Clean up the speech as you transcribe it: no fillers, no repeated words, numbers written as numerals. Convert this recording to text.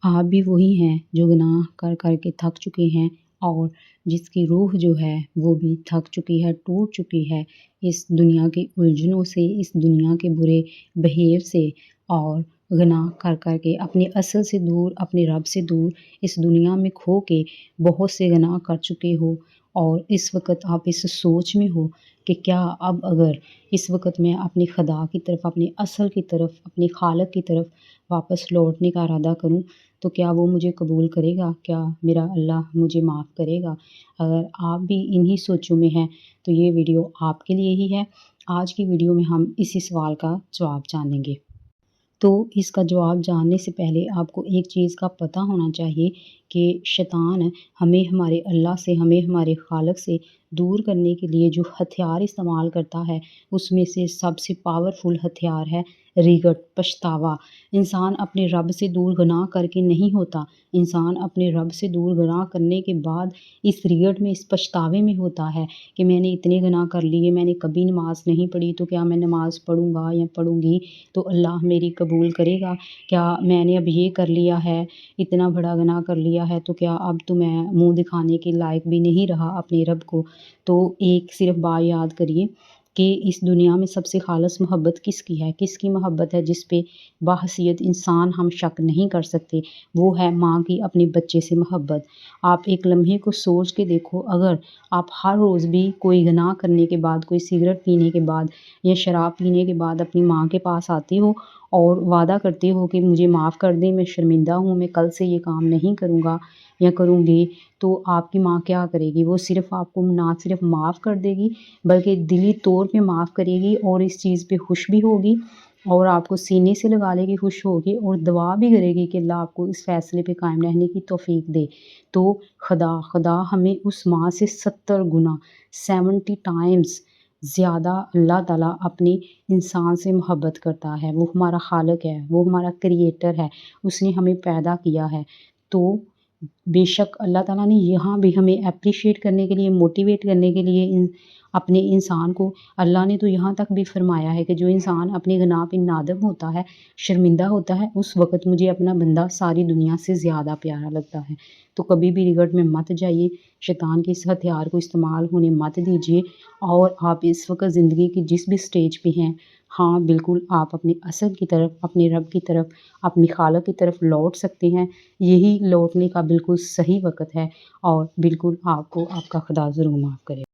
آپ بھی وہی ہیں جو گناہ کر کر کے تھک چکے ہیں اور جس کی روح جو ہے وہ بھی تھک چکی ہے، ٹوٹ چکی ہے اس دنیا کی الجھنوں سے، اس دنیا کے برے بہیو سے، اور گناہ کر کر کے اپنے اصل سے دور، اپنے رب سے دور، اس دنیا میں کھو کے بہت سے گناہ کر چکے ہو۔ اور اس وقت آپ اس سوچ میں ہو کہ کیا اب اگر اس وقت میں اپنی خدا کی طرف، اپنے اصل کی طرف، اپنے خالق کی طرف واپس لوٹنے کا ارادہ کروں تو کیا وہ مجھے قبول کرے گا؟ کیا میرا اللہ مجھے معاف کرے گا؟ اگر آپ بھی انہی سوچوں میں ہیں تو یہ ویڈیو آپ کے لیے ہی ہے۔ آج کی ویڈیو میں ہم اسی سوال کا جواب جانیں گے۔ تو اس کا جواب جاننے سے پہلے آپ کو ایک چیز کا پتہ ہونا چاہیے کہ شیطان ہمیں ہمارے اللہ سے، ہمیں ہمارے خالق سے دور کرنے کے لیے جو ہتھیار استعمال کرتا ہے اس میں سے سب سے پاورفل ہتھیار ہے ریگٹ، پچھتاوا۔ انسان اپنے رب سے دور گناہ کر کے نہیں ہوتا، انسان اپنے رب سے دور گناہ کرنے کے بعد اس ریگٹ میں، اس پچھتاوے میں ہوتا ہے کہ میں نے اتنے گناہ کر لیے، میں نے کبھی نماز نہیں پڑھی، تو کیا میں نماز پڑھوں گا یا پڑھوں گی تو اللہ میری قبول کرے گا؟ کیا میں نے اب یہ کر لیا ہے، اتنا بڑا گناہ کر لیا ہے، تو کیا اب تو میں منہ دکھانے کے لائق بھی نہیں رہا اپنے رب کو؟ تو ایک صرف بات یاد کریے کہ اس دنیا میں سب سے خالص محبت کس کی ہے؟ کس کی محبت ہے جس پہ باحثیت انسان ہم شک نہیں کر سکتے؟ وہ ہے ماں کی اپنے بچے سے محبت۔ آپ ایک لمحے کو سوچ کے دیکھو، اگر آپ ہر روز بھی کوئی گناہ کرنے کے بعد، کوئی سگریٹ پینے کے بعد یا شراب پینے کے بعد اپنی ماں کے پاس آتے ہو اور وعدہ کرتے ہو کہ مجھے معاف کر دیں، میں شرمندہ ہوں، میں کل سے یہ کام نہیں کروں گا یا کروں گی، تو آپ کی ماں کیا کرے گی؟ وہ صرف آپ کو نہ صرف معاف کر دے گی بلکہ دلی طور پہ معاف کرے گی اور اس چیز پہ خوش بھی ہوگی اور آپ کو سینے سے لگا لے گی، خوش ہوگی اور دعا بھی کرے گی کہ اللہ آپ کو اس فیصلے پہ قائم رہنے کی توفیق دے۔ تو خدا ہمیں اس ماں سے 70 گنا، 70 ٹائمز زیادہ اللہ تعالیٰ اپنے انسان سے محبت کرتا ہے۔ وہ ہمارا خالق ہے، وہ ہمارا کریٹر ہے، اس نے ہمیں پیدا کیا ہے۔ تو بے شک اللہ تعالیٰ نے یہاں بھی ہمیں اپریشیٹ کرنے کے لیے، موٹیویٹ کرنے کے لیے اپنے انسان کو، اللہ نے تو یہاں تک بھی فرمایا ہے کہ جو انسان اپنے گناہ پہ نادم ہوتا ہے، شرمندہ ہوتا ہے، اس وقت مجھے اپنا بندہ ساری دنیا سے زیادہ پیارا لگتا ہے۔ تو کبھی بھی ریگٹ میں مت جائیے، شیطان کے اس ہتھیار کو استعمال ہونے مت دیجیے، اور آپ اس وقت زندگی کی جس بھی سٹیج پہ ہیں، ہاں بالکل آپ اپنے اصل کی طرف، اپنے رب کی طرف، اپنی خالق کی طرف لوٹ سکتے ہیں۔ یہی لوٹنے کا بالکل صحیح وقت ہے اور بالکل آپ کو آپ کا خدا ضرور معاف کرے۔